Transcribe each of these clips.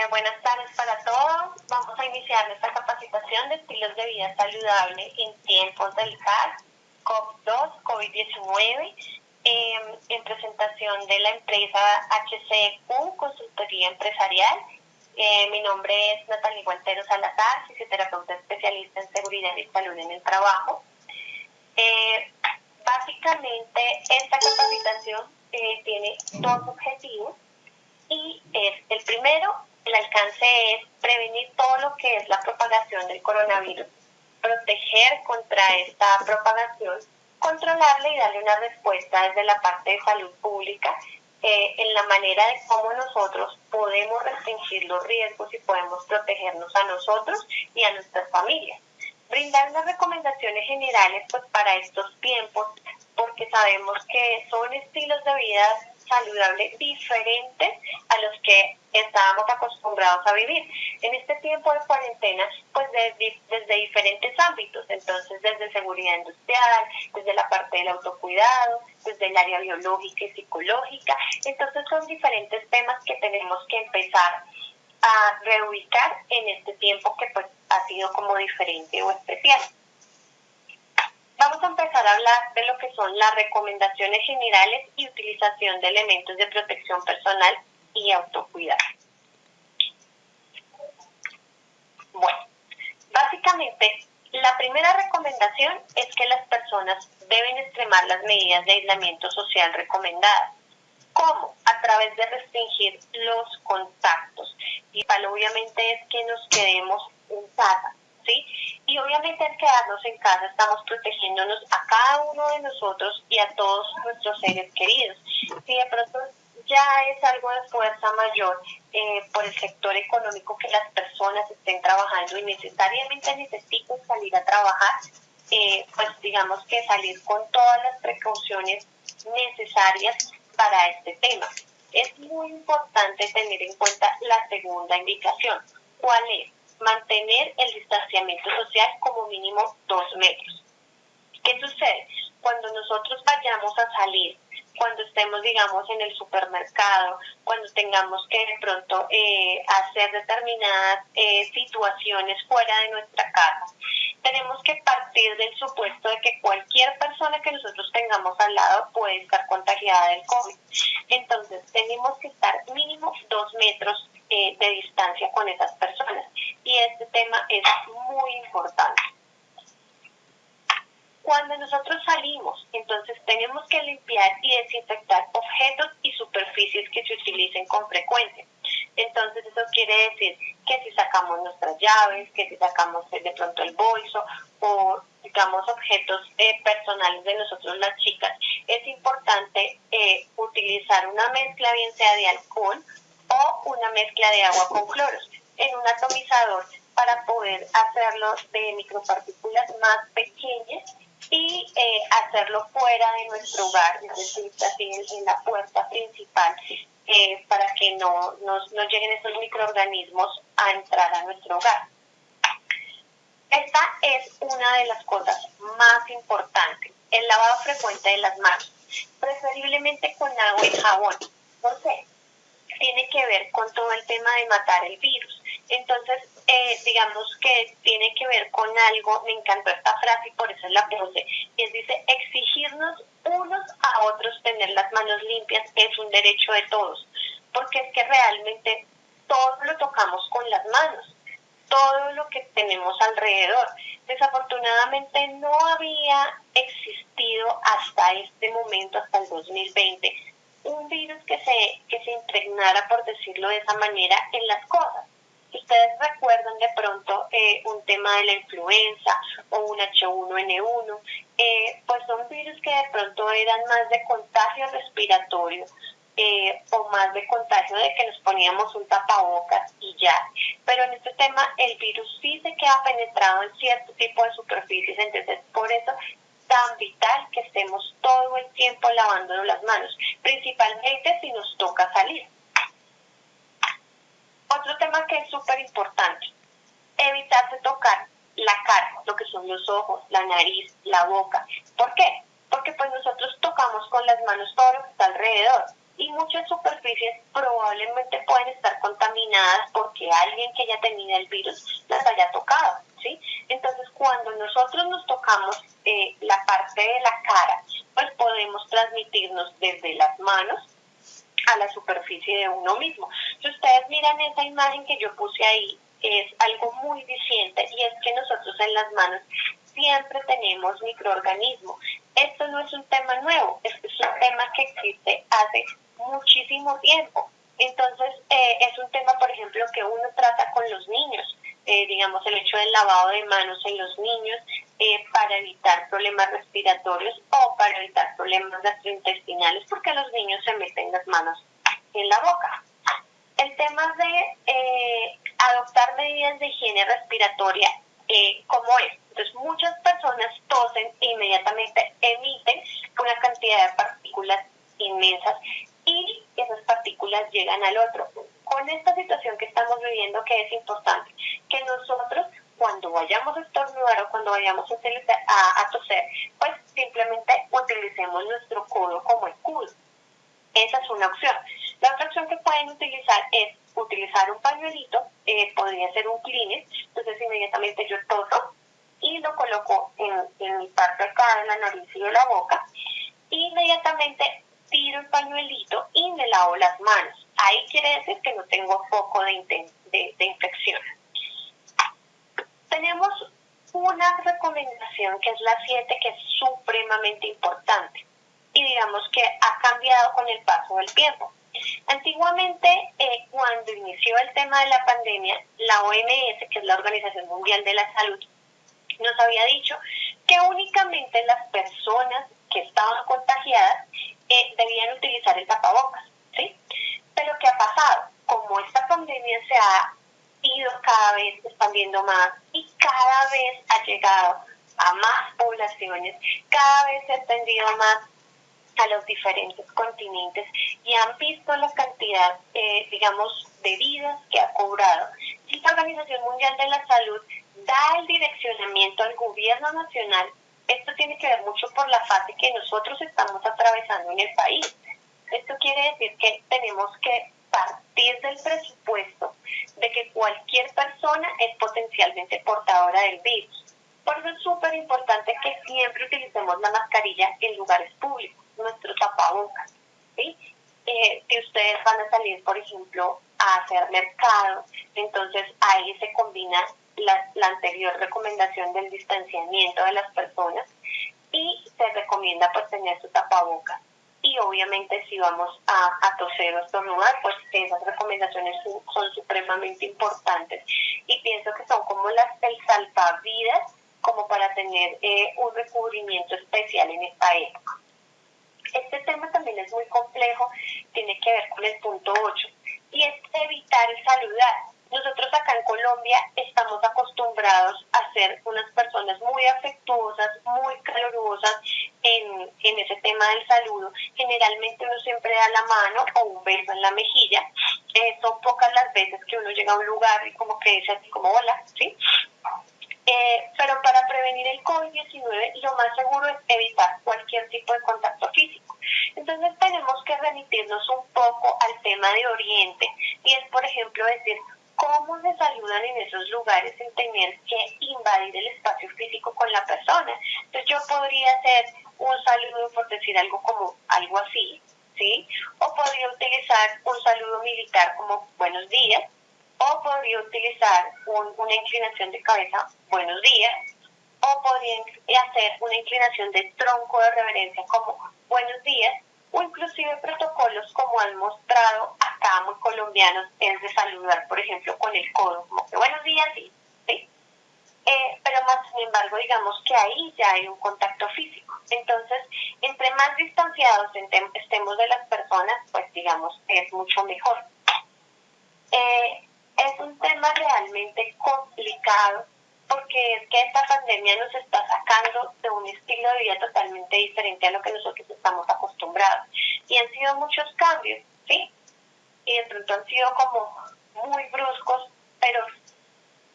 Buenas tardes para todos. Vamos a iniciar nuestra capacitación de estilos de vida saludable en tiempos del SARS-CoV-2, COVID-19, en presentación de la empresa HCQ, Consultoría Empresarial. Mi nombre es Natalie Guantero Salazar, fisioterapeuta especialista en seguridad y salud en el trabajo. Básicamente, esta capacitación tiene dos objetivos. Y el primero, el alcance es prevenir todo lo que es la propagación del coronavirus, proteger contra esta propagación, controlarla y darle una respuesta desde la parte de salud pública en la manera de cómo nosotros podemos restringir los riesgos y podemos protegernos a nosotros y a nuestras familias. Brindar unas recomendaciones generales pues para estos tiempos, porque sabemos que son estilos de vida saludables diferentes a los que estábamos acostumbrados a vivir. En este tiempo de cuarentena, pues desde diferentes ámbitos, entonces desde seguridad industrial, desde la parte del autocuidado, desde el área biológica y psicológica, entonces son diferentes temas que tenemos que empezar a reubicar en este tiempo que pues ha sido como diferente o especial. Vamos a empezar a hablar de lo que son las recomendaciones generales y utilización de elementos de protección personal y autocuidado. Bueno, básicamente la primera recomendación es que las personas deben extremar las medidas de aislamiento social recomendadas. ¿Cómo? A través de restringir los contactos. Y obviamente es que nos quedemos en casa, ¿sí? Y obviamente al quedarnos en casa estamos protegiéndonos a cada uno de nosotros y a todos nuestros seres queridos. Si de pronto ya es algo de fuerza mayor por el sector económico que las personas estén trabajando y necesariamente necesitan salir a trabajar, pues digamos que salir con todas las precauciones necesarias para este tema. Es muy importante tener en cuenta la segunda indicación. ¿Cuál es? Mantener el distanciamiento social como mínimo 2 metros. ¿Qué sucede? Cuando nosotros vayamos a salir, cuando estemos, digamos, en el supermercado, cuando tengamos que de pronto hacer determinadas situaciones fuera de nuestra casa, tenemos que partir del supuesto de que cualquier persona que nosotros tengamos al lado puede estar contagiada del COVID. Entonces, tenemos que estar mínimo 2 metros de distancia con esas personas. Y este tema es muy importante. Cuando nosotros salimos, entonces tenemos que limpiar y desinfectar objetos y superficies que se utilicen con frecuencia. Entonces eso quiere decir que si sacamos nuestras llaves, que si sacamos de pronto el bolso o digamos objetos personales de nosotros las chicas, es importante utilizar una mezcla bien sea de alcohol o una mezcla de agua con cloros en un atomizador para poder hacerlo de micropartículas más pequeñas y hacerlo fuera de nuestro hogar, es decir, así en la puerta principal, para que no lleguen esos microorganismos a entrar a nuestro hogar. Esta es una de las cosas más importantes, el lavado frecuente de las manos, preferiblemente con agua y jabón. ¿Por qué? Tiene que ver con todo el tema de matar el virus. Entonces, digamos que tiene que ver con algo, me encantó esta frase y por eso la puse, y dice, exigirnos unos a otros tener las manos limpias es un derecho de todos, porque es que realmente todo lo tocamos con las manos, todo lo que tenemos alrededor. Desafortunadamente no había existido hasta este momento, hasta el 2020, un virus que se impregnara, por decirlo de esa manera, en las cosas. Si ustedes recuerdan de pronto un tema de la influenza o un H1N1, pues son virus que de pronto eran más de contagio respiratorio o más de contagio de que nos poníamos un tapabocas y ya. Pero en este tema el virus sí se queda penetrado en cierto tipo de superficies, entonces por eso tan vital que estemos todo el tiempo lavándonos las manos, principalmente si nos toca salir. Otro tema que es súper importante, evitar de tocar la cara, lo que son los ojos, la nariz, la boca. ¿Por qué? Porque pues nosotros tocamos con las manos todo lo que está alrededor. y muchas superficies probablemente pueden estar contaminadas porque alguien que ya tenía el virus las haya tocado, ¿sí? Entonces, cuando nosotros nos tocamos la parte de la cara, pues podemos transmitirnos desde las manos a la superficie de uno mismo. Si ustedes miran esa imagen que yo puse ahí, es algo muy diciente, y es que nosotros en las manos siempre tenemos microorganismos. Esto no es un tema nuevo, esto es un tema que existe hace muchísimo tiempo. Entonces, es un tema, por ejemplo, que uno trata con los niños, digamos, el hecho del lavado de manos en los niños, para evitar problemas respiratorios o para evitar problemas gastrointestinales, porque los niños se meten las manos en la boca. El tema de adoptar medidas de higiene respiratoria, ¿cómo es? Entonces, muchas personas tosen e inmediatamente emiten una cantidad de partículas inmensas y esas partículas llegan al otro. Con esta situación que estamos viviendo, que es importante que nosotros, cuando vayamos a estornudar o cuando vayamos a toser, pues simplemente utilicemos nuestro codo como escudo. Esa es una opción. La otra opción que pueden utilizar es utilizar un pañuelito, podría ser un Kleenex, entonces inmediatamente yo toso y lo coloco en mi parte acá de la nariz y de la boca, inmediatamente tiro el pañuelito y me lavo las manos. Ahí quiere decir que no tengo foco de infección. Tenemos una recomendación que es la 7, que es supremamente importante y digamos que ha cambiado con el paso del tiempo. Antiguamente, cuando inició el tema de la pandemia, la OMS, que es la Organización Mundial de la Salud, nos había dicho que únicamente las personas que estaban contagiadas debían utilizar el tapabocas, ¿sí? Pero ¿qué ha pasado? Como esta pandemia se ha ido cada vez expandiendo más y cada vez ha llegado a más poblaciones, cada vez se ha extendido más a los diferentes continentes y han visto la cantidad, digamos, de vidas que ha cobrado. Si la Organización Mundial de la Salud da el direccionamiento al gobierno nacional, esto tiene que ver mucho por la fase que nosotros estamos atravesando en el país. Esto quiere decir que tenemos que partir del presupuesto de que cualquier persona es potencialmente portadora del virus. Por eso es súper importante que siempre utilicemos la mascarilla en lugares públicos, nuestro tapabocas, ¿sí? Si ustedes van a salir, por ejemplo, a hacer mercado, entonces ahí se combina la anterior recomendación del distanciamiento de las personas y se recomienda pues tener su tapabocas. Y obviamente si vamos a toser o estornudar, pues esas recomendaciones son supremamente importantes y pienso que son como el salvavidas como para tener un recubrimiento especial en esta época. Este tema también es muy complejo, tiene que ver con el punto 8 y es evitar el saludar. Nosotros acá en Colombia estamos acostumbrados a ser unas personas muy afectuosas, muy calurosas en ese tema del saludo. Generalmente uno siempre da la mano o un beso en la mejilla. Son pocas las veces que uno llega a un lugar y como que dice así como hola, ¿sí? Pero para prevenir el COVID-19 lo más seguro es evitar cualquier tipo de contacto físico. Entonces tenemos que remitirnos un poco al tema de Oriente y es, por ejemplo, decir cómo se saludan en esos lugares sin tener que invadir el espacio físico con la persona. Entonces yo podría hacer un saludo, por decir algo como algo así, ¿sí? O podría utilizar un saludo militar como buenos días, o podría utilizar una inclinación de cabeza, buenos días, o podría hacer una inclinación de tronco de reverencia como buenos días, o inclusive protocolos como han mostrado acá muy colombianos, es de saludar, por ejemplo, con el codo, como que buenos días, sí, ¿sí? Pero más sin embargo, digamos que ahí ya hay un contacto físico. Entonces, entre más distanciados estemos de las personas, pues digamos, es mucho mejor. Es un tema realmente complicado porque es que esta pandemia nos está sacando de un estilo de vida totalmente diferente a lo que nosotros estamos acostumbrados. Y han sido muchos cambios, ¿sí? Y de pronto han sido como muy bruscos, pero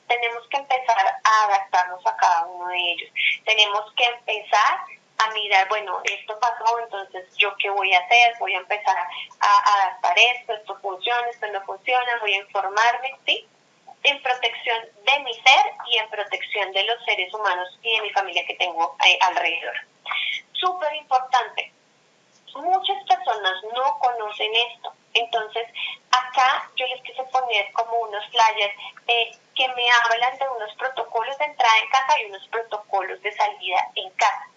tenemos que empezar a adaptarnos a cada uno de ellos. Tenemos que empezar a mirar, bueno, esto pasó, entonces yo qué voy a hacer, voy a empezar a adaptar esto funciona, esto no funciona, voy a informarme, ¿sí? En protección de mi ser y en protección de los seres humanos y de mi familia que tengo alrededor. Súper importante, muchas personas no conocen esto, entonces acá yo les quise poner como unos flyers que me hablan de unos protocolos de entrada en casa y unos protocolos de salida en casa.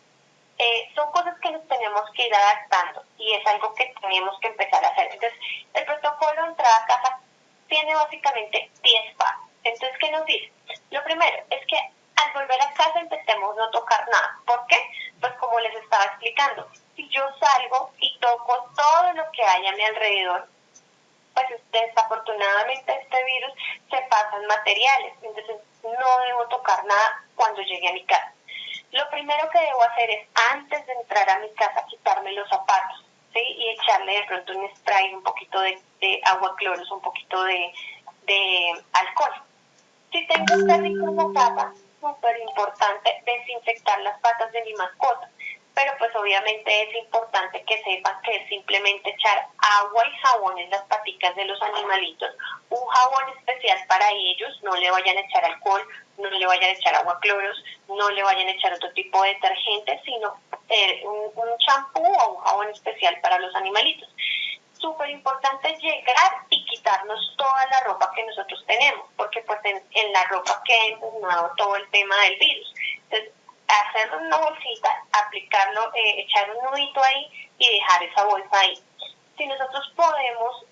Son cosas que nos tenemos que ir adaptando y es algo que tenemos que empezar a hacer. Entonces, el protocolo de entrada a casa tiene básicamente 10 pasos. Entonces, ¿qué nos dice? Lo primero es que al volver a casa intentemos no tocar nada. ¿Por qué? Pues como les estaba explicando, si yo salgo y toco todo lo que hay a mi alrededor, pues desafortunadamente este virus se pasa en materiales. Entonces, no debo tocar nada cuando llegue a mi casa. Lo primero que debo hacer es, antes de entrar a mi casa, quitarme los zapatos, ¿sí? Y echarle de pronto un spray, un poquito de agua cloros, un poquito de alcohol. Si tengo un perrito en la casa, súper importante desinfectar las patas de mi mascota. Pero pues obviamente es importante que sepan que es simplemente echar agua y jabón en las paticas de los animalitos. Un jabón especial para ellos, no le vayan a echar alcohol, no le vayan a echar agua cloros, no le vayan a echar otro tipo de detergente, sino un champú o un jabón especial para los animalitos. Súper importante llegar y quitarnos toda la ropa que nosotros tenemos, porque pues en la ropa queda impregnado todo el tema del virus. Entonces, hacer una bolsita, aplicarlo, echar un nudito ahí y dejar esa bolsa ahí. Si nosotros podemos,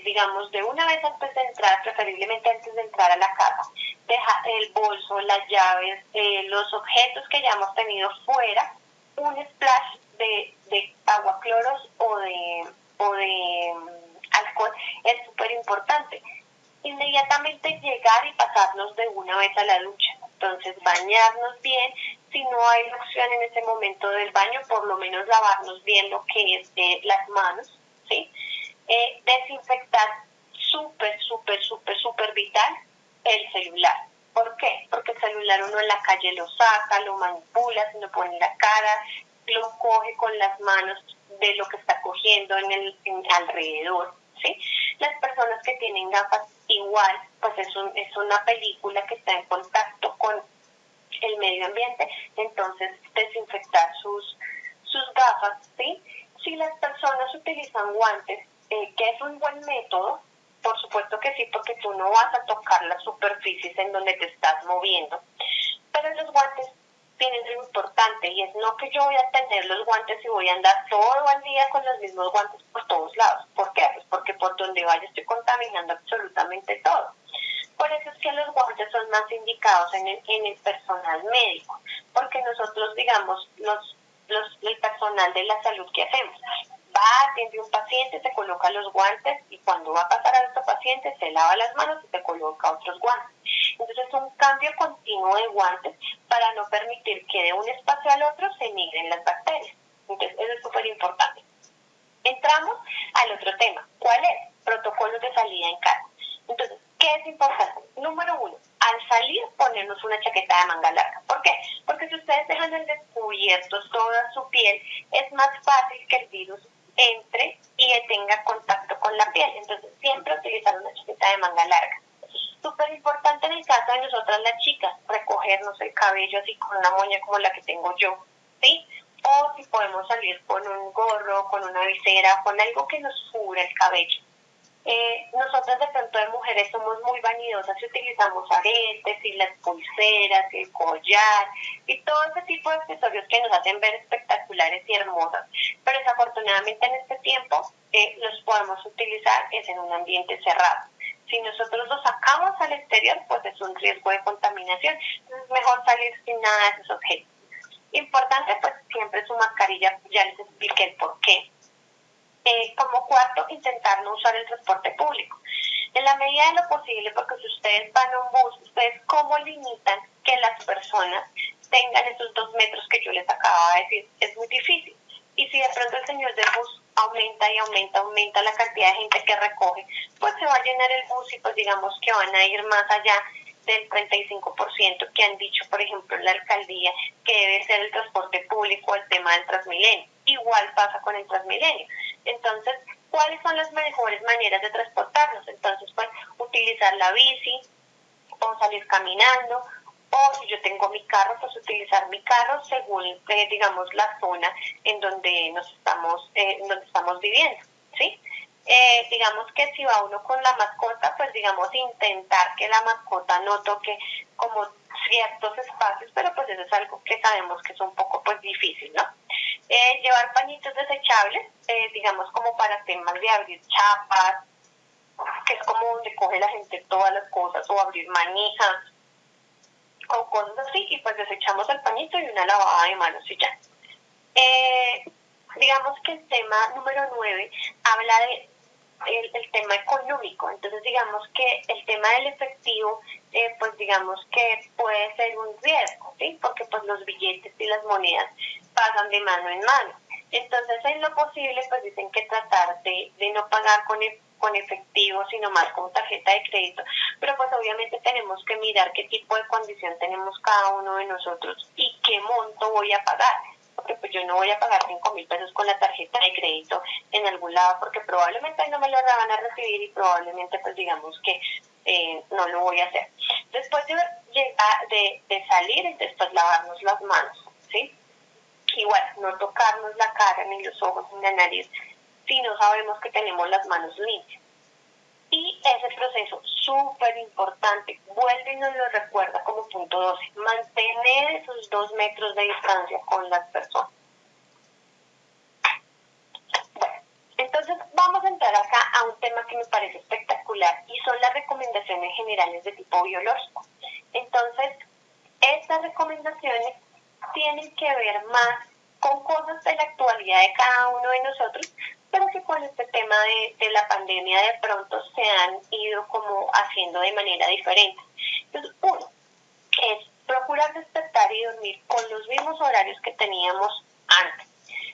digamos, de una vez antes de entrar, preferiblemente antes de entrar a la casa, dejar el bolso, las llaves, los objetos que ya hemos tenido fuera, un splash de agua cloros o de alcohol es súper importante. Inmediatamente llegar y pasarnos de una vez a la ducha. Entonces, bañarnos bien. Si no hay opción en ese momento del baño, por lo menos lavarnos bien lo que es las manos, ¿sí? Desinfectar, súper vital, el celular. ¿Por qué? Porque el celular uno en la calle lo saca, lo manipula, se lo pone en la cara, lo coge con las manos de lo que está cogiendo en alrededor, ¿sí? Las personas que tienen gafas igual, pues es una película que está en contacto con el medio ambiente, entonces desinfectar sus gafas, ¿sí? Si las personas utilizan guantes, que es un buen método, por supuesto que sí, porque tú no vas a tocar las superficies en donde te estás moviendo, pero los guantes tienen algo importante y es no que yo voy a tener los guantes y voy a andar todo el día con los mismos guantes por todos lados. ¿Por qué? Pues porque por donde vaya estoy contaminando absolutamente todo. Por eso es que los guantes son más indicados en el personal médico, porque nosotros, digamos, el personal de la salud, ¿qué hacemos? Va, atiende a un paciente, se coloca los guantes y cuando va a pasar a otro paciente se lava las manos y se coloca otros guantes. Entonces es un cambio continuo de guantes para no permitir que de un espacio al otro se migren las bacterias. Entonces eso es súper importante. Entramos al otro tema. ¿Cuál es? Protocolos de salida en casa. Entonces, ¿qué es importante? Número 1, al salir ponernos una chaqueta de manga larga. ¿Por qué? Porque si ustedes dejan al descubierto toda su piel, es más fácil que el virus entre y tenga contacto con la piel. Entonces, siempre utilizar una chaqueta de manga larga. Súper importante en el caso de nosotras las chicas, recogernos el cabello así con una moña como la que tengo yo, ¿sí? O si podemos salir con un gorro, con una visera, con algo que nos cubra el cabello. Nosotras de pronto de mujeres somos muy vanidosas y utilizamos aretes y las pulseras y el collar y todo ese tipo de accesorios que nos hacen ver espectaculares y hermosas, pero desafortunadamente en este tiempo los podemos utilizar es en un ambiente cerrado. Si nosotros los sacamos al exterior, pues es un riesgo de contaminación. Es mejor salir sin nada de esos objetos. Importante, pues siempre su mascarilla, ya les expliqué el por qué. Como cuarto, intentar no usar el transporte público. En la medida de lo posible, porque si ustedes van a un bus, ustedes cómo limitan que las personas tengan esos 2 metros que yo les acababa de decir, es muy difícil. Y si de pronto el señor del bus aumenta y aumenta la cantidad de gente que recoge, pues se va a llenar el bus y pues digamos que van a ir más allá del 35% que han dicho, por ejemplo, en la alcaldía, que debe ser el transporte público el tema del Transmilenio. Igual pasa con el Transmilenio. Entonces, ¿cuáles son las mejores maneras de transportarnos? Entonces, pues, utilizar la bici o salir caminando, o si yo tengo mi carro, pues utilizar mi carro según, digamos, la zona en donde donde estamos viviendo, ¿sí? Digamos que si va uno con la mascota, pues digamos intentar que la mascota no toque como ciertos espacios, pero pues eso es algo que sabemos que es un poco pues difícil, ¿no? Llevar pañitos desechables, digamos como para temas de abrir chapas, que es como donde coge la gente todas las cosas, o abrir manijas, o cosas así, y pues desechamos el pañito y una lavada de manos y ya. Digamos que el tema número 9 habla de el tema económico. Entonces digamos que el tema del efectivo, pues digamos que puede ser un riesgo, ¿sí? Porque pues los billetes y las monedas pasan de mano en mano. Entonces en lo posible pues dicen que tratar de no pagar con efectivo, sino más con tarjeta de crédito, pero pues obviamente tenemos que mirar qué tipo de condición tenemos cada uno de nosotros y qué monto voy a pagar, porque pues yo no voy a pagar 5.000 pesos con la tarjeta de crédito en algún lado, porque probablemente no me lo van a recibir y probablemente pues digamos que no lo voy a hacer. Después de salir, entonces pues lavarnos las manos, ¿sí? Igual, no tocarnos la cara, ni los ojos, ni la nariz, si no sabemos que tenemos las manos limpias. Y ese proceso súper importante, vuelve y nos lo recuerda como punto 12, mantener esos 2 metros de distancia con las personas. Bueno, entonces vamos a entrar acá a un tema que me parece espectacular y son las recomendaciones generales de tipo biológico. Entonces, estas recomendaciones tienen que ver más con cosas de la actualidad de cada uno de nosotros, pero que con este tema de la pandemia de pronto se han ido como haciendo de manera diferente. Entonces, uno es procurar despertar y dormir con los mismos horarios que teníamos antes.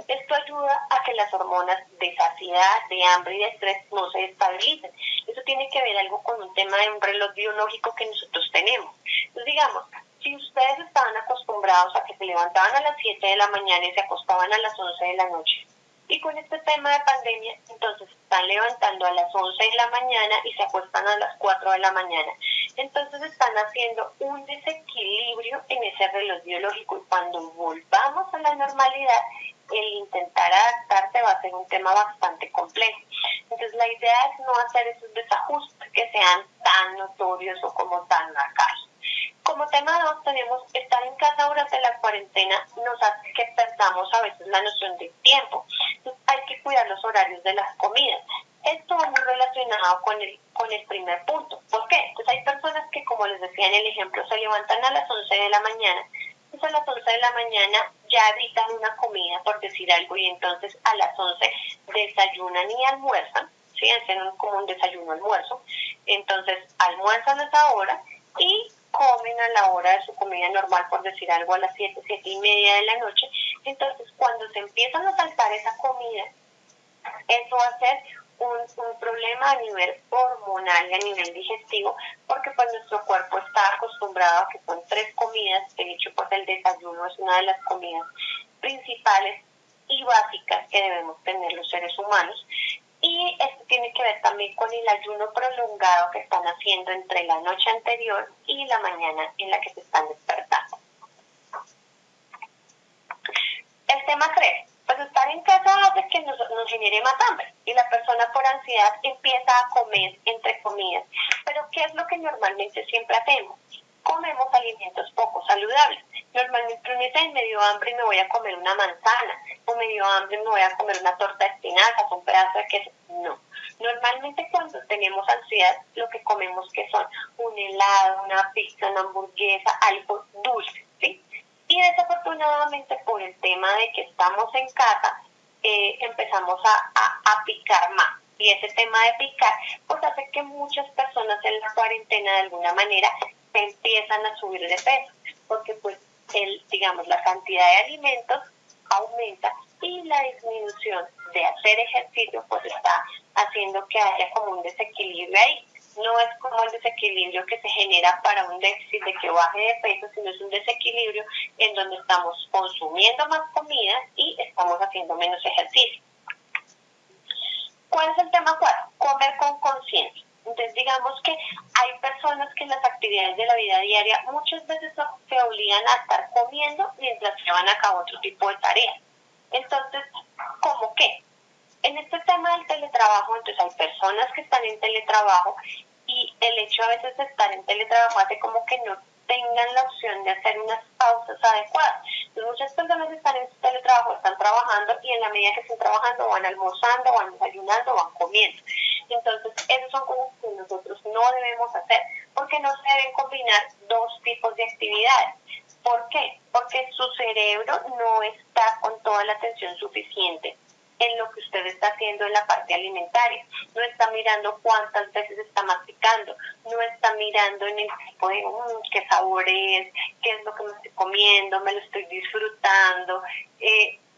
Esto ayuda a que las hormonas de saciedad, de hambre y de estrés no se estabilicen. Eso tiene que ver algo con un tema de un reloj biológico que nosotros tenemos. Entonces, digamos, si ustedes estaban acostumbrados a que se levantaban a las 7 de la mañana y se acostaban a las 11 de la noche, y con este tema de pandemia, entonces están levantando a las 11 de la mañana y se acuestan a las 4 de la mañana. Entonces están haciendo un desequilibrio en ese reloj biológico y cuando volvamos a la normalidad, el intentar adaptarse va a ser un tema bastante complejo. Entonces la idea es no hacer esos desajustes que sean tan notorios o como tan marcados. Como tema 2 tenemos estar en casa durante la cuarentena nos hace que perdamos a veces la noción del tiempo. Entonces hay que cuidar los horarios de las comidas. Esto va muy relacionado con el primer punto. ¿Por qué? Pues hay personas que, como les decía en el ejemplo, se levantan a las 11 de la mañana. Entonces a las 11 de la mañana ya evitan una comida, por decir algo, y entonces a las 11 desayunan y almuerzan, ¿sí? Hacen como un desayuno-almuerzo. Entonces almuerzan a esa hora y comen a la hora de su comida normal, por decir algo, a las 7, 7:30 de la noche. Entonces, cuando se empiezan a saltar esa comida, eso va a ser un problema a nivel hormonal y a nivel digestivo, porque pues nuestro cuerpo está acostumbrado a que son 3 comidas. De hecho, pues el desayuno es una de las comidas principales y básicas que debemos tener los seres humanos. Y esto tiene que ver también con el ayuno prolongado que están haciendo entre la noche anterior y la mañana en la que se están despertando. El tema 3, pues estar en casa hace que nos genere más hambre y la persona por ansiedad empieza a comer entre comidas. Pero ¿qué es lo que normalmente siempre hacemos? Comemos alimentos poco saludables. Normalmente uno dice, me dio hambre y me voy a comer una manzana, o me dio hambre y me voy a comer una torta de espinacas, un pedazo de queso. No. Normalmente cuando tenemos ansiedad, lo que comemos que son un helado, una pizza, una hamburguesa, algo dulce, ¿sí? Y desafortunadamente por el tema de que estamos en casa, empezamos a picar más. Y ese tema de picar, pues hace que muchas personas en la cuarentena de alguna manera se empiezan a subir de peso, porque pues digamos la cantidad de alimentos aumenta y la disminución de hacer ejercicio pues está haciendo que haya como un desequilibrio ahí. No es como el desequilibrio que se genera para un déficit de que baje de peso, sino es un desequilibrio en donde estamos consumiendo más comida y estamos haciendo menos ejercicio. ¿Cuál es el tema 4? Comer con conciencia. Entonces, digamos que hay personas que en las actividades de la vida diaria muchas veces se obligan a estar comiendo mientras llevan a cabo otro tipo de tareas. Entonces, ¿cómo qué? En este tema del teletrabajo, entonces hay personas que están en teletrabajo y el hecho a veces de estar en teletrabajo hace como que no tengan la opción de hacer unas pausas adecuadas. Entonces, muchas personas están en teletrabajo, están trabajando y en la medida que están trabajando van almorzando, van desayunando, van comiendo. Entonces, esos son cosas que nosotros no debemos hacer porque no se deben combinar dos tipos de actividades. ¿Por qué? Porque su cerebro no está con toda la atención suficiente en lo que usted está haciendo en la parte alimentaria. No está mirando cuántas veces está masticando, no está mirando en el tipo de qué sabor es, qué es lo que me estoy comiendo, me lo estoy disfrutando.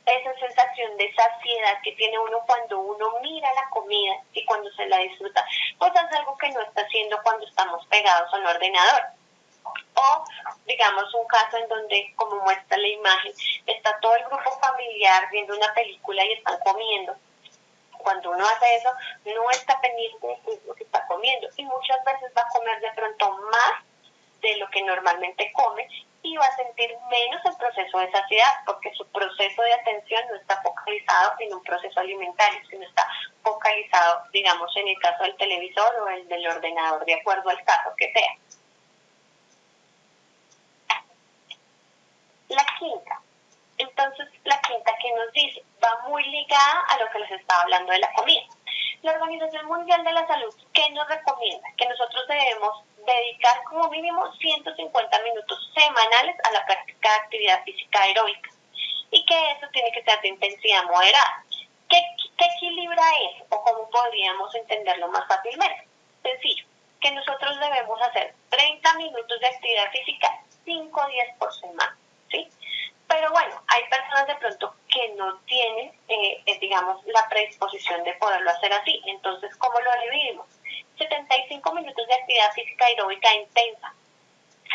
Esa sensación de saciedad que tiene uno cuando uno mira la comida y cuando se la disfruta, pues es algo que no está haciendo cuando estamos pegados a un ordenador. O, digamos, un caso en donde, como muestra la imagen, está todo el grupo familiar viendo una película y están comiendo. Cuando uno hace eso, no está pendiente de lo que está comiendo y muchas veces va a comer de pronto más de lo que normalmente come y va a sentir menos el proceso de saciedad porque su proceso de atención no está focalizado en un proceso alimentario, sino está focalizado, digamos, en el caso del televisor o el del ordenador, de acuerdo al caso que sea. La quinta. Entonces, la quinta que nos dice va muy ligada a lo que les estaba hablando de la comida. La Organización Mundial de la Salud, ¿qué nos recomienda? Que nosotros debemos dedicar como mínimo 150 minutos semanales a la práctica de actividad física aeróbica y que eso tiene que ser de intensidad moderada. ¿Qué equilibra eso? ¿O cómo podríamos entenderlo más fácilmente? Sencillo, que nosotros debemos hacer 30 minutos de actividad física 5 días por semana, ¿sí? Pero bueno, hay personas de pronto que no tienen, digamos, la predisposición de poderlo hacer así. Entonces, ¿cómo lo dividimos? 75 minutos de actividad física aeróbica intensa.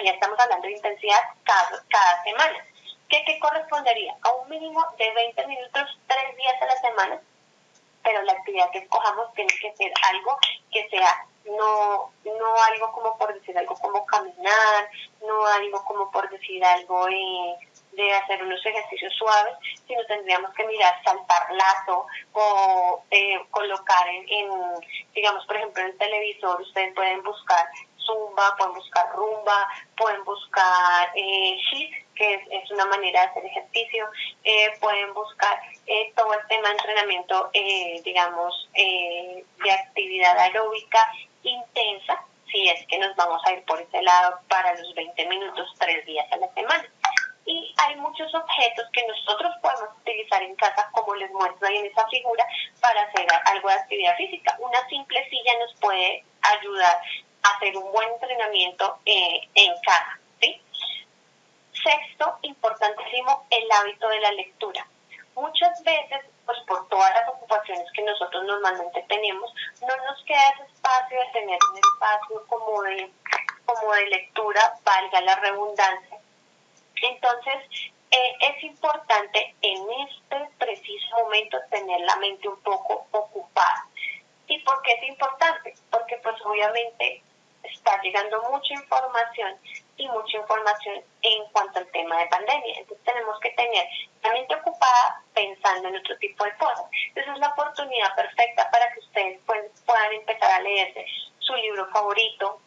Ya estamos hablando de intensidad cada semana. ¿Qué correspondería? A un mínimo de 20 minutos 3 días a la semana, pero la actividad que escojamos tiene que ser algo que sea no algo como por decir algo como caminar, no algo como por decir algo de hacer unos ejercicios suaves, sino tendríamos que mirar saltar lazo o colocar digamos, por ejemplo, en el televisor ustedes pueden buscar zumba, pueden buscar rumba, pueden buscar HIIT, que es una manera de hacer ejercicio, pueden buscar todo el tema de entrenamiento, digamos, de actividad aeróbica intensa, si es que nos vamos a ir por ese lado para los 20 minutos 3 días a la semana. Y hay muchos objetos que nosotros podemos utilizar en casa, como les muestro ahí en esa figura, para hacer algo de actividad física. Una simple silla nos puede ayudar a hacer un buen entrenamiento en casa, ¿sí? Sexto, importantísimo, el hábito de la lectura. Muchas veces, pues por todas las ocupaciones que nosotros normalmente tenemos, no nos queda ese espacio de tener un espacio como de lectura, valga la redundancia. Entonces, es importante en este preciso momento tener la mente un poco ocupada. ¿Y por qué es importante? Porque pues obviamente está llegando mucha información y mucha información en cuanto al tema de pandemia. Entonces tenemos que tener la mente ocupada pensando en otro tipo de cosas. Esa es la oportunidad perfecta para que ustedes puedan empezar a leerse su libro favorito,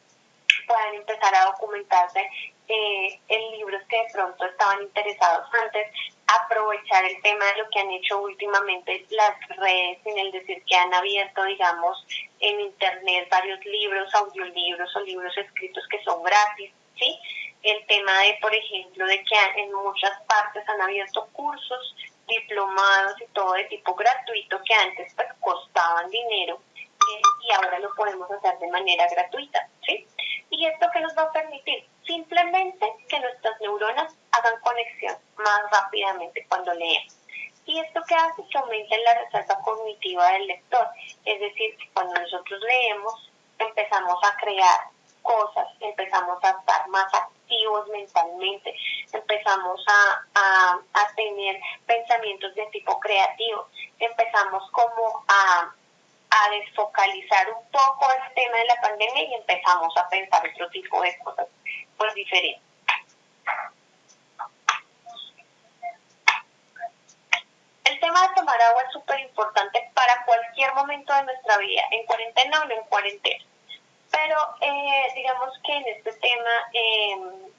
puedan empezar a documentarse en libros que de pronto estaban interesados antes, aprovechar el tema de lo que han hecho últimamente las redes, en el decir que han abierto, digamos, en internet varios libros, audiolibros o libros escritos que son gratis, ¿sí? El tema de, por ejemplo, de que en muchas partes han abierto cursos, diplomados y todo de tipo gratuito que antes pues costaban dinero y ahora lo podemos hacer de manera gratuita, ¿sí? ¿Y esto qué nos va a permitir? Simplemente que nuestras neuronas hagan conexión más rápidamente cuando leemos. ¿Y esto qué hace? Que aumente la reserva cognitiva del lector. Es decir, que cuando nosotros leemos, empezamos a crear cosas, empezamos a estar más activos mentalmente, empezamos a tener pensamientos de tipo creativo, empezamos como a desfocalizar un poco el tema de la pandemia y empezamos a pensar otro tipo de cosas pues diferentes. El tema de tomar agua es súper importante para cualquier momento de nuestra vida, en cuarentena o no en cuarentena. Pero digamos que en este tema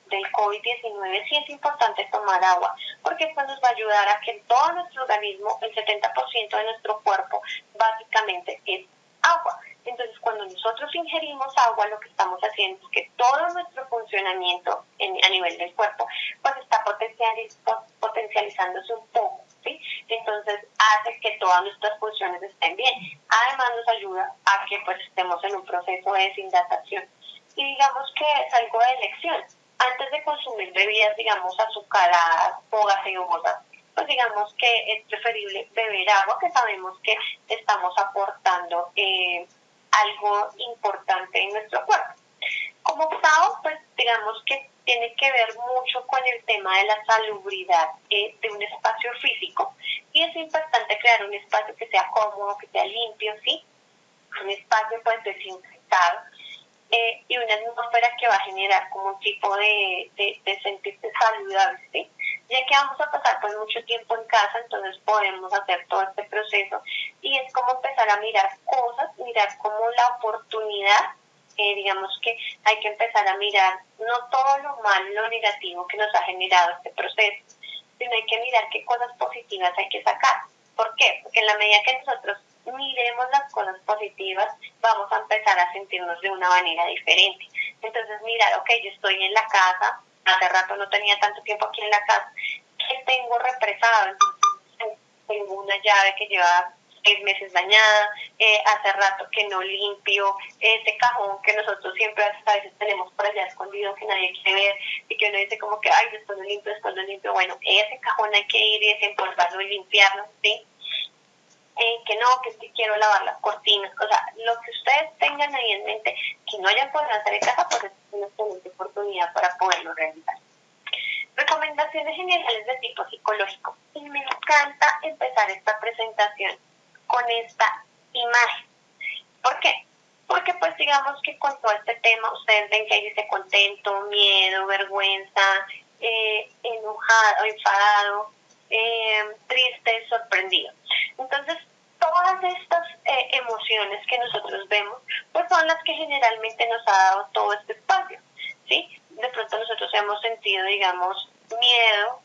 del COVID-19 sí es importante tomar agua, porque esto nos va a ayudar a que en todo nuestro organismo, el 70% de nuestro cuerpo básicamente es agua. Entonces, cuando nosotros ingerimos agua, lo que estamos haciendo es que todo nuestro funcionamiento a nivel del cuerpo pues está potencializándose un poco, ¿sí? Entonces, hace que todas nuestras funciones estén bien. Además, nos ayuda a que pues estemos en un proceso de deshidratación. Y digamos que es algo de elección. Antes de consumir bebidas, digamos, azucaradas o gaseosas, pues digamos que es preferible beber agua, que sabemos que estamos aportando algo importante en nuestro cuerpo. Como octavo, pues digamos que tiene que ver mucho con el tema de la salubridad de un espacio físico, y es importante crear un espacio que sea cómodo, que sea limpio, ¿sí? Un espacio pues desinfectado, y una atmósfera que va a generar como un tipo de sentirse saludable, ¿sí? Ya que vamos a pasar pues mucho tiempo en casa, entonces podemos hacer todo este proceso y es como empezar a mirar cosas, mirar como la oportunidad, digamos que hay que empezar a mirar no todo lo malo, lo negativo que nos ha generado este proceso, sino hay que mirar qué cosas positivas hay que sacar. ¿Por qué? Porque en la medida que nosotros miremos las cosas positivas, vamos a empezar a sentirnos de una manera diferente. Entonces, mirar, ok, yo estoy en la casa, hace rato no tenía tanto tiempo aquí en la casa, ¿qué tengo represado? Entonces, tengo una llave que lleva 6 meses dañada, hace rato que no limpio, ese cajón que nosotros siempre a veces tenemos por allá escondido que nadie quiere ver y que uno dice como que, ay, después lo limpio, bueno, ese cajón hay que ir y desempolvarlo y limpiarlo, ¿sí? Que no, que sí quiero lavar las cortinas, o sea, lo que ustedes tengan ahí en mente, que no hayan podido hacer en casa, pues es una excelente oportunidad para poderlo realizar. Recomendaciones generales de tipo psicológico. Y me encanta empezar esta presentación con esta imagen. ¿Por qué? Porque pues digamos que con todo este tema ustedes ven que hay ese contento, miedo, vergüenza, enojado, enfadado, triste, sorprendido. Entonces, todas estas emociones que nosotros vemos, pues son las que generalmente nos ha dado todo este espacio, ¿sí? De pronto nosotros hemos sentido, digamos, miedo,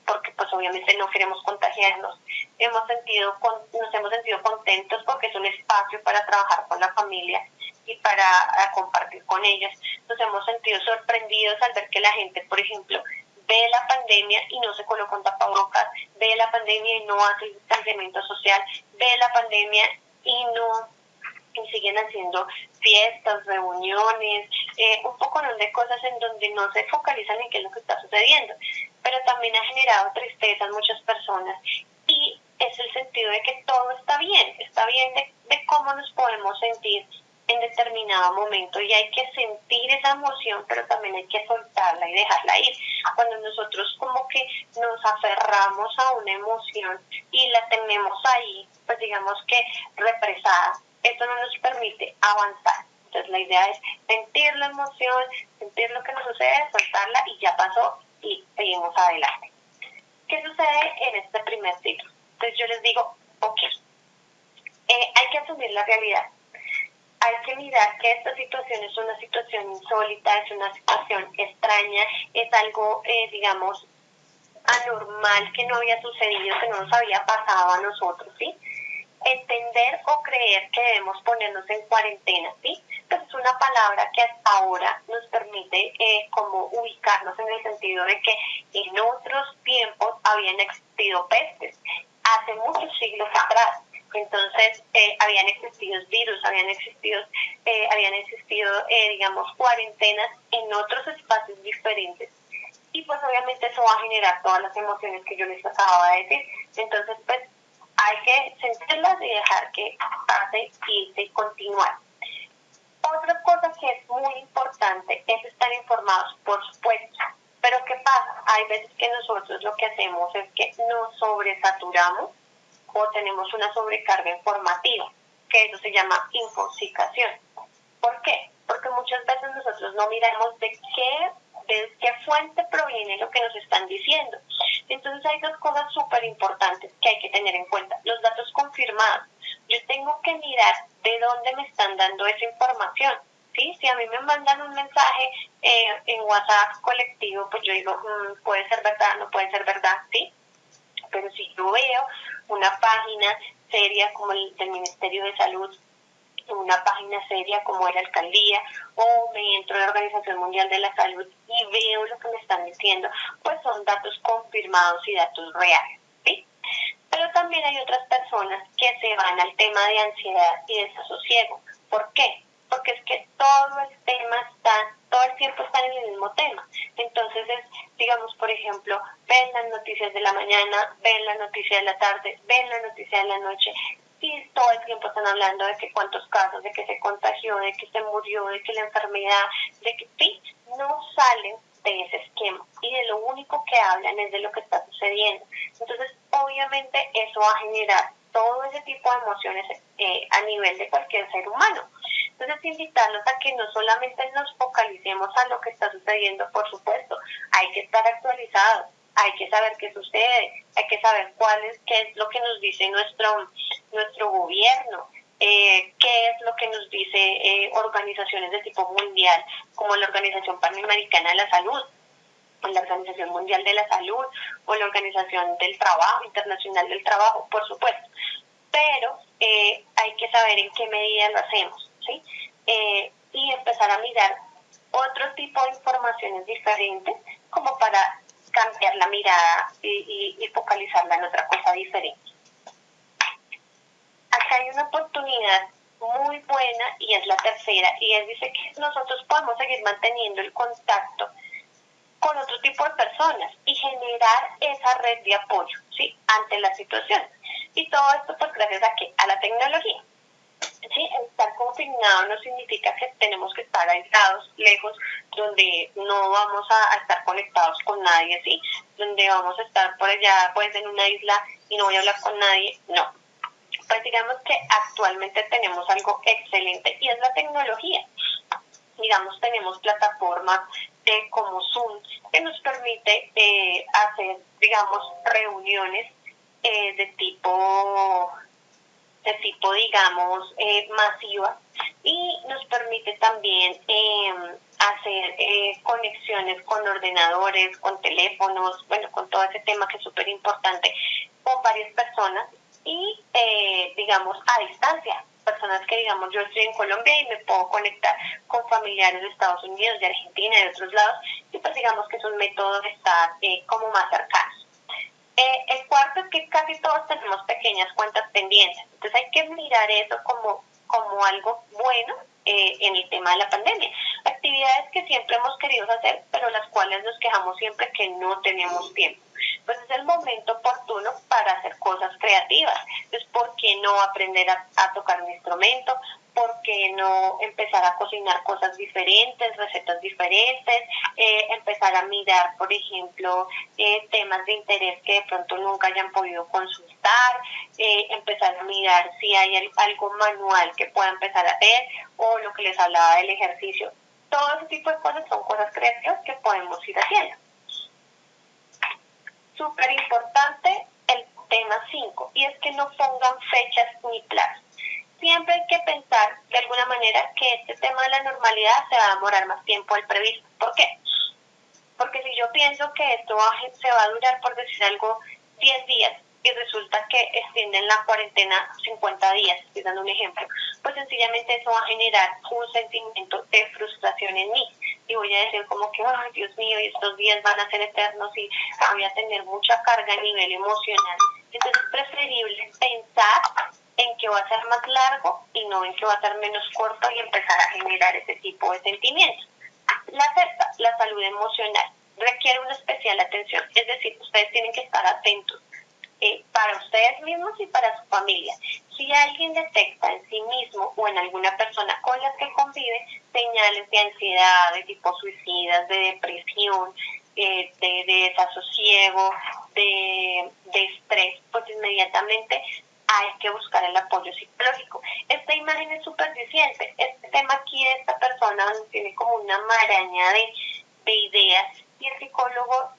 porque pues obviamente no queremos contagiarnos, nos hemos sentido contentos porque es un espacio para trabajar con la familia y para compartir con ellos. Nos hemos sentido sorprendidos al ver que la gente, por ejemplo, ve la pandemia y no se coloca un tapabocas, ve la pandemia y no hace el distanciamiento social, ve la pandemia y no y siguen haciendo fiestas, reuniones, un poco de cosas en donde no se focalizan en qué es lo que está sucediendo, pero también ha generado tristeza en muchas personas y es el sentido de que todo está bien de cómo nos podemos sentir en determinado momento y hay que sentir esa emoción, pero también hay que soltarla y dejarla ir. Cuando nosotros como que nos aferramos a una emoción y la tenemos ahí, pues digamos que represada, esto no nos permite avanzar. Entonces la idea es sentir la emoción, sentir lo que nos sucede, soltarla y ya pasó y seguimos adelante. ¿Qué sucede en este primer ciclo? Entonces yo les digo, ok, hay que asumir la realidad. Hay que mirar que esta situación es una situación insólita, es una situación extraña, es algo, digamos, anormal que no había sucedido, que no nos había pasado a nosotros, ¿sí? Entender o creer que debemos ponernos en cuarentena, ¿sí? Pues es una palabra que hasta ahora nos permite como ubicarnos en el sentido de que en otros tiempos habían existido pestes, hace muchos siglos atrás. Entonces, habían existido virus, habían existido digamos, cuarentenas en otros espacios diferentes. Y pues obviamente eso va a generar todas las emociones que yo les acababa de decir. Entonces, pues hay que sentirlas y dejar que pase, irse y continuar. Otra cosa que es muy importante saturamos o tenemos una sobrecarga informativa, que eso se llama infoxicación. ¿Por qué? Porque muchas veces nosotros no miramos de qué fuente proviene lo que nos están diciendo. Entonces hay dos cosas súper importantes que hay que tener en cuenta. Los datos confirmados. Yo tengo que mirar de dónde me están dando esa información. ¿Sí? Si a mí me mandan un mensaje en WhatsApp colectivo, pues yo digo, puede ser verdad, no puede ser verdad, ¿sí? Pero si yo veo una página seria como el del Ministerio de Salud, una página seria como la alcaldía, o me entro a la Organización Mundial de la Salud y veo lo que me están diciendo, pues son datos confirmados y datos reales, ¿sí? Pero también hay otras personas que se van al tema de ansiedad y desasosiego. ¿Por qué? Porque es que todo el tiempo están en el mismo tema. Entonces digamos, por ejemplo, ven las noticias de la mañana, ven la noticia de la tarde, ven la noticia de la noche, y todo el tiempo están hablando de que cuántos casos, de que se contagió, de que se murió, de que la enfermedad, de que sí, no salen de ese esquema y de lo único que hablan es de lo que está sucediendo. Entonces, obviamente, eso va a generar todo ese tipo de emociones a nivel de cualquier ser humano. Entonces, invitarlos a que no solamente nos focalicemos a lo que está sucediendo, por supuesto, hay que estar actualizados, hay que saber qué sucede, hay que saber qué es lo que nos dice nuestro gobierno, qué es lo que nos dice organizaciones de tipo mundial, como la Organización Panamericana de la Salud, o la Organización Mundial de la Salud, o la Organización del Trabajo, Internacional del Trabajo, por supuesto. Pero hay que saber en qué medida lo hacemos, ¿sí? Y empezar a mirar otro tipo de informaciones diferentes, como para cambiar la mirada y focalizarla en otra cosa diferente. Acá hay una oportunidad muy buena y es la tercera, y dice que nosotros podemos seguir manteniendo el contacto con otro tipo de personas y generar esa red de apoyo, ¿sí? Ante la situación. Y todo esto pues gracias a la tecnología. ¿Sí? Estar confinado no significa que tenemos que estar aislados, lejos, donde no vamos a estar conectados con nadie, ¿sí? Donde vamos a estar por allá, pues en una isla y no voy a hablar con nadie, no. Pues digamos que actualmente tenemos algo excelente y es la tecnología. Digamos, tenemos plataformas como Zoom que nos permite hacer, digamos, reuniones de tipo, digamos, masiva, y nos permite también hacer conexiones con ordenadores, con teléfonos, bueno, con todo ese tema que es súper importante, con varias personas y, digamos, a distancia. Personas que, digamos, yo estoy en Colombia y me puedo conectar con familiares de Estados Unidos, de Argentina, de otros lados, y pues digamos que es un método de estar como más cercanos. El cuarto es que casi todos tenemos pequeñas cuentas pendientes, entonces hay que mirar eso como algo bueno en el tema de la pandemia. Actividades que siempre hemos querido hacer, pero las cuales nos quejamos siempre que no tenemos tiempo. Pues es el momento oportuno para hacer cosas creativas. Entonces, ¿por qué no aprender a tocar un instrumento? ¿Por qué no empezar a cocinar cosas diferentes, recetas diferentes? Empezar a mirar, por ejemplo, temas de interés que de pronto nunca hayan podido consultar, empezar a mirar si hay algo manual que pueda empezar a hacer, o lo que les hablaba del ejercicio. Todo ese tipo de cosas son cosas creativas que podemos ir haciendo. Súper importante el tema 5, y es que no pongan fechas ni plazos. Siempre hay que pensar de alguna manera que este tema de la normalidad se va a demorar más tiempo del previsto. ¿Por qué? Porque si yo pienso que esto se va a durar, por decir algo, 10 días, y resulta que extienden la cuarentena 50 días, estoy dando un ejemplo, pues sencillamente eso va a generar un sentimiento de frustración en mí. Y voy a decir como que, ay, Dios mío, y estos días van a ser eternos y voy a tener mucha carga a nivel emocional. Entonces es preferible pensar en que va a ser más largo y no en que va a ser menos corto, y empezar a generar ese tipo de sentimientos. La sexta, la salud emocional, requiere una especial atención, es decir, ustedes tienen que estar atentos para ustedes mismos y para su familia. Si alguien detecta en sí mismo o en alguna persona con las que convive señales de ansiedad, de tipo suicidas, de depresión, de desasosiego, de estrés, pues inmediatamente hay que buscar el apoyo psicológico. Esta imagen es súper reciente. Este tema aquí de esta persona tiene como una maraña de ideas y el psicólogo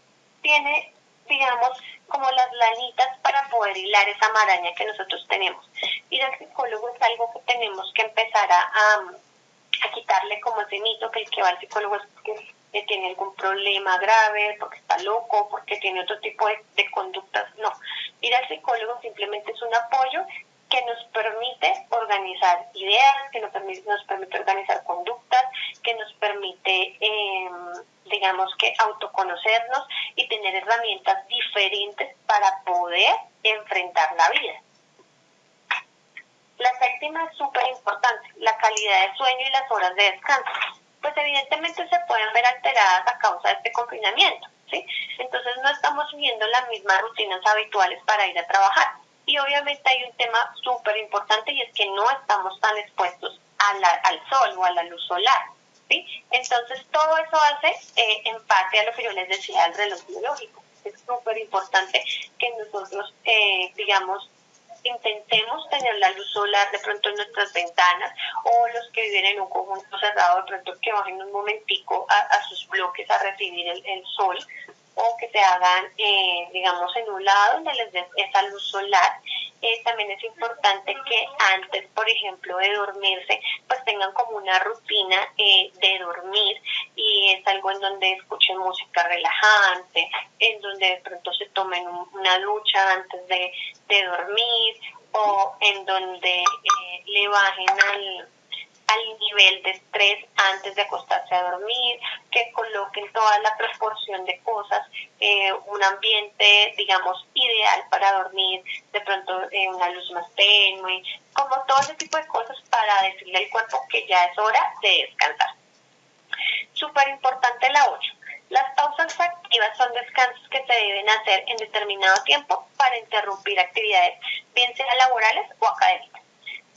tiene, digamos, como las lanitas para poder hilar esa maraña que nosotros tenemos. Ir al psicólogo es algo que tenemos que empezar a quitarle como ese mito que el que va al psicólogo es porque tiene algún problema grave, porque está loco, porque tiene otro tipo de conductas. No, ir al psicólogo simplemente es un apoyo que nos permite organizar ideas, que nos permite organizar conductas, que nos permite, digamos que autoconocernos y tener herramientas diferentes para poder enfrentar la vida. La séptima es súper importante, la calidad de sueño y las horas de descanso. Pues evidentemente se pueden ver alteradas a causa de este confinamiento, ¿sí? Entonces no estamos siguiendo las mismas rutinas habituales para ir a trabajar. Y obviamente hay un tema súper importante y es que no estamos tan expuestos al sol o a la luz solar, ¿sí? Entonces todo eso hace empate a lo que yo les decía del reloj biológico. Es súper importante que nosotros, digamos, intentemos tener la luz solar de pronto en nuestras ventanas, o los que viven en un conjunto cerrado de pronto que bajen un momentico a sus bloques a recibir el sol, o que se hagan, digamos, en un lado donde les dé esa luz solar. También es importante que antes, por ejemplo, de dormirse, pues tengan como una rutina de dormir, y es algo en donde escuchen música relajante, en donde de pronto se tomen una ducha antes de dormir, o en donde le bajen al nivel de estrés antes de acostarse a dormir, que coloquen toda la proporción de cosas, un ambiente, digamos, ideal para dormir, de pronto una luz más tenue, como todo ese tipo de cosas para decirle al cuerpo que ya es hora de descansar. Súper importante la 8. Las pausas activas son descansos que se deben hacer en determinado tiempo para interrumpir actividades, bien sean laborales o académicas,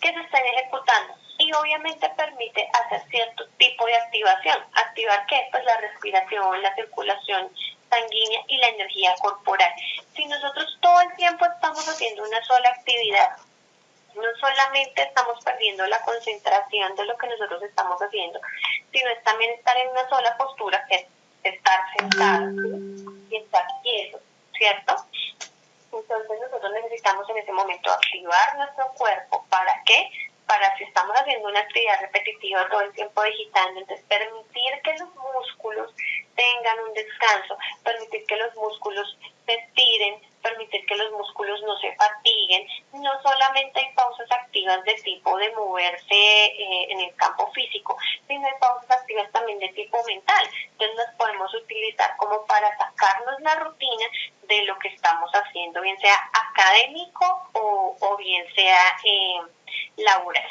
que se estén ejecutando, y obviamente permite hacer cierto tipo de activación. ¿Activar qué? Pues la respiración, la circulación sanguínea y la energía corporal. Si nosotros todo el tiempo estamos haciendo una sola actividad, no solamente estamos perdiendo la concentración de lo que nosotros estamos haciendo, sino es también estar en una sola postura, que es estar sentado y estar quieto, ¿cierto? Entonces nosotros necesitamos en ese momento activar nuestro cuerpo. ¿Para qué? Para, si estamos haciendo una actividad repetitiva todo el tiempo digitando, entonces permitir que los músculos tengan un descanso, permitir que los músculos se estiren, permitir que los músculos no se fatiguen. No solamente hay pausas activas de tipo de moverse en el campo físico, sino hay pausas activas también de tipo mental. Entonces las podemos utilizar como para sacarnos la rutina de lo que estamos haciendo, bien sea académico o bien sea laboral.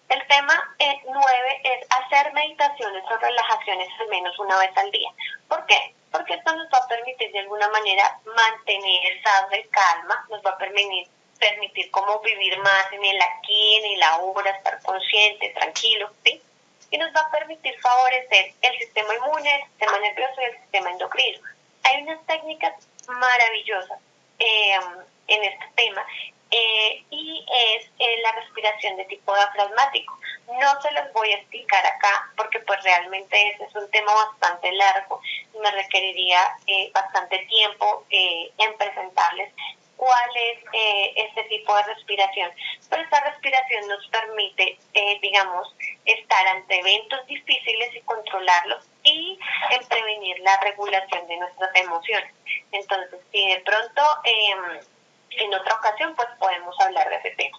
El tema 9 es hacer meditaciones o relajaciones al menos una vez al día. ¿Por qué? Porque esto nos va a permitir de alguna manera mantener estado de calma, nos va a permitir como vivir más en el aquí, en el ahora, estar consciente, tranquilo, ¿sí? Y nos va a permitir favorecer el sistema inmune, el sistema nervioso y el sistema endocrino. Hay unas técnicas maravillosas en este tema, y es la respiración de tipo diafragmático. No se los voy a explicar acá porque pues realmente ese es un tema bastante largo y me requeriría bastante tiempo en presentarles cuál es este tipo de respiración. Pero esta respiración nos permite, digamos, estar ante eventos difíciles y controlarlos, y en prevenir la regulación de nuestras emociones. Entonces, si de pronto en otra ocasión, pues podemos hablar de ese tema.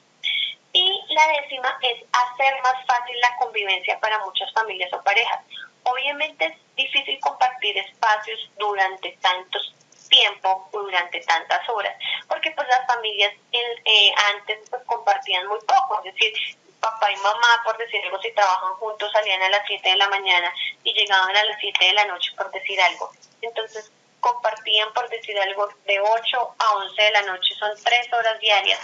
Y la 10ª es hacer más fácil la convivencia para muchas familias o parejas. Obviamente es difícil compartir espacios durante tantos tiempo o durante tantas horas, porque pues las familias antes pues compartían muy poco, es decir, papá y mamá, por decir algo, si trabajan juntos, salían a las 7 de la mañana y llegaban a las 7 de la noche, por decir algo. Entonces compartían, por decir algo, de 8 a 11 de la noche, son 3 horas diarias.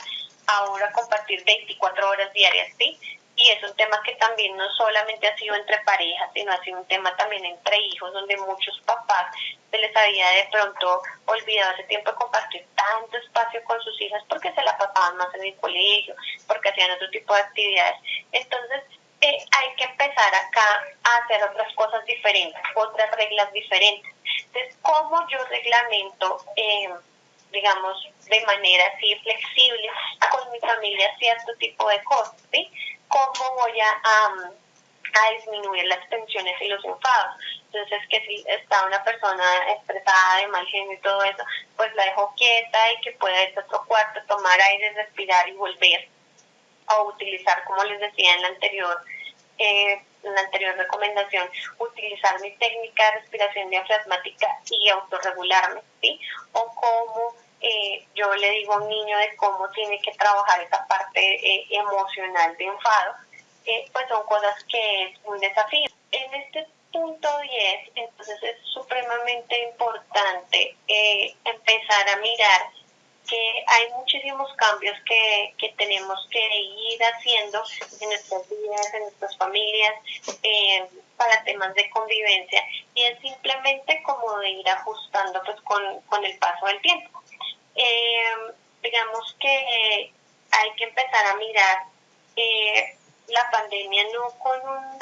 Ahora compartir 24 horas diarias, ¿sí? y es un tema que también no solamente ha sido entre parejas, sino ha sido un tema también entre hijos, donde muchos papás se les había de pronto olvidado ese tiempo de compartir tanto espacio con sus hijas porque se la pasaban más en el colegio, porque hacían otro tipo de actividades. Entonces, hay que empezar acá a hacer otras cosas diferentes, otras reglas diferentes. Entonces, ¿cómo yo reglamento, digamos, de manera así flexible con mi familia cierto tipo de cosas? ¿Sí? ¿Cómo voy a disminuir las tensiones y los enfados? Entonces, que si está una persona estresada de mal genio y todo eso, pues la dejo quieta y que pueda ir a otro cuarto, tomar aire, respirar y volver a utilizar, como les decía en la anterior recomendación, utilizar mi técnica de respiración diafragmática y autorregularme, ¿sí? O como yo le digo a un niño de cómo tiene que trabajar esa parte emocional de enfado, pues son cosas que es un desafío. En este punto 10, entonces es supremamente importante empezar a mirar que hay muchísimos cambios que tenemos que ir haciendo en nuestras vidas, en nuestras familias, para temas de convivencia, y es simplemente como de ir ajustando pues con el paso del tiempo. Digamos que hay que empezar a mirar la pandemia no con un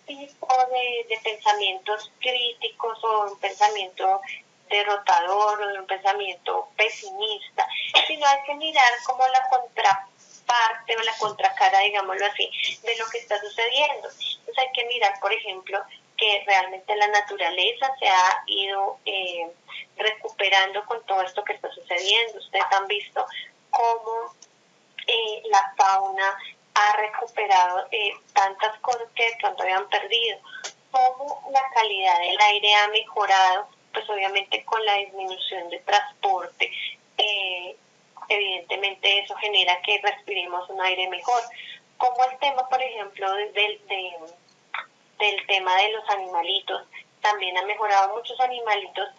tipo de pensamientos críticos o un pensamiento derrotador o de un pensamiento pesimista, sino hay que mirar como la contraparte o la contracara, digámoslo así, de lo que está sucediendo. Entonces hay que mirar, por ejemplo, que realmente la naturaleza se ha ido recuperando con todo esto que está sucediendo. Ustedes han visto cómo la fauna ha recuperado tantas cosas que de pronto habían perdido, cómo la calidad del aire ha mejorado, pues obviamente con la disminución de transporte, evidentemente eso genera que respiremos un aire mejor, como el tema, por ejemplo, del tema de los animalitos, también ha mejorado. Muchos animalitos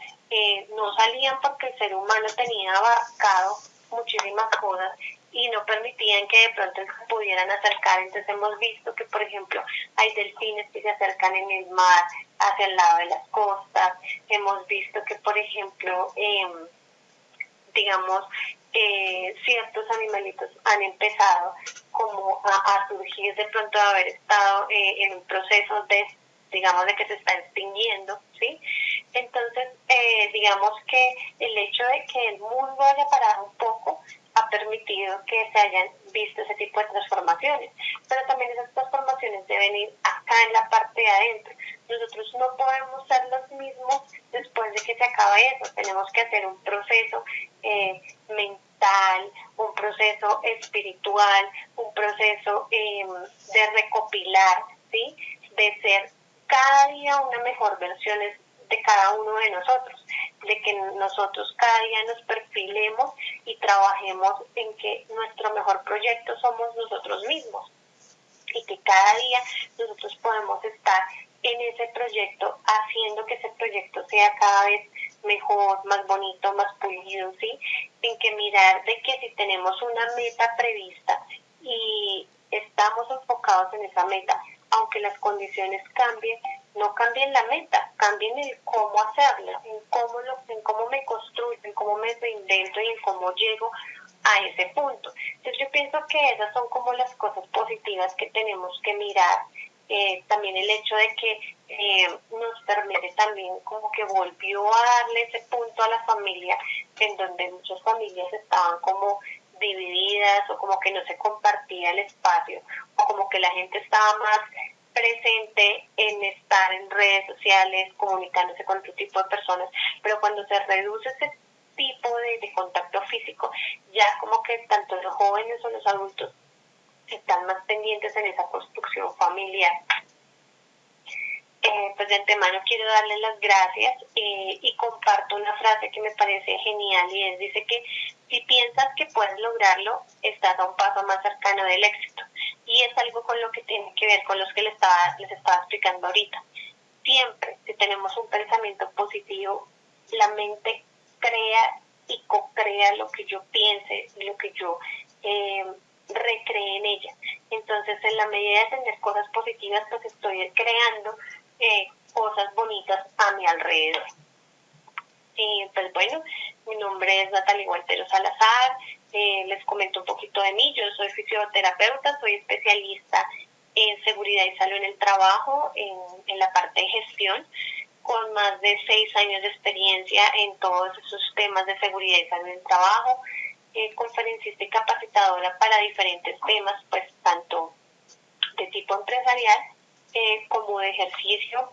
no salían porque el ser humano tenía abarcado muchísimas cosas y no permitían que de pronto se pudieran acercar. Entonces hemos visto que, por ejemplo, hay delfines que se acercan en el mar hacia el lado de las costas. Hemos visto que, por ejemplo, digamos, ciertos animalitos han empezado como a surgir de pronto de haber estado en un proceso de, digamos, de que se está extinguiendo, ¿sí? Entonces, digamos que el hecho de que el mundo haya parado un poco ha permitido que se hayan visto ese tipo de transformaciones, pero también esas transformaciones deben ir acá en la parte de adentro. Nosotros no podemos ser los mismos después de que se acabe eso, tenemos que hacer un proceso mental, un proceso espiritual, un proceso de recopilar, ¿sí? De ser cada día una mejor versión de cada uno de nosotros, de que nosotros cada día nos perfilemos y trabajemos en que nuestro mejor proyecto somos nosotros mismos y que cada día nosotros podemos estar en ese proyecto haciendo que ese proyecto sea cada vez mejor, más bonito, más pulido, ¿sí? En que mirar de que si tenemos una meta prevista y estamos enfocados en esa meta, aunque las condiciones cambien, no cambien la meta, cambien el cómo hacerla, en cómo me construyo, en cómo me reinvento y en cómo llego a ese punto. Entonces yo pienso que esas son como las cosas positivas que tenemos que mirar. También el hecho de que nos permite también como que volvió a darle ese punto a la familia, en donde muchas familias estaban como divididas o como que no se compartía el espacio o como que la gente estaba más presente en estar en redes sociales, comunicándose con otro tipo de personas, pero cuando se reduce ese tipo de contacto físico, ya como que tanto los jóvenes o los adultos están más pendientes en esa construcción familiar. Pues de antemano quiero darles las gracias y comparto una frase que me parece genial y dice que si piensas que puedes lograrlo, estás a un paso más cercano del éxito. Y es algo con lo que tiene que ver con los que les estaba explicando ahorita. Siempre, si tenemos un pensamiento positivo, la mente crea y co-crea lo que yo piense, lo que yo recree en ella. Entonces, Entonces, en la medida de tener cosas positivas, pues estoy creando cosas bonitas a mi alrededor. Y pues bueno, mi nombre es Natalie Gualtero Salazar. Les comento un poquito de mí. Yo soy fisioterapeuta, soy especialista en seguridad y salud en el trabajo, en la parte de gestión, con más de 6 años de experiencia en todos esos temas de seguridad y salud en el trabajo, conferencista y capacitadora para diferentes temas, pues tanto de tipo empresarial como de ejercicio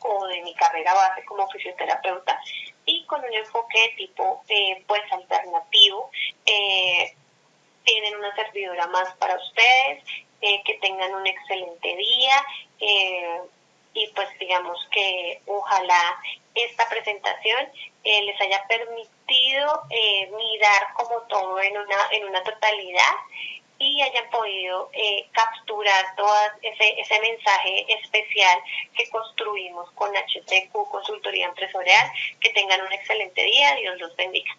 o de mi carrera base como fisioterapeuta, y con un enfoque de tipo pues alternativo. Tienen una servidora más para ustedes, que tengan un excelente día, y pues digamos que ojalá esta presentación les haya permitido mirar como todo en una totalidad, y hayan podido capturar todo ese mensaje especial que construimos con HTQ Consultoría Empresarial. Que tengan un excelente día. Dios los bendiga.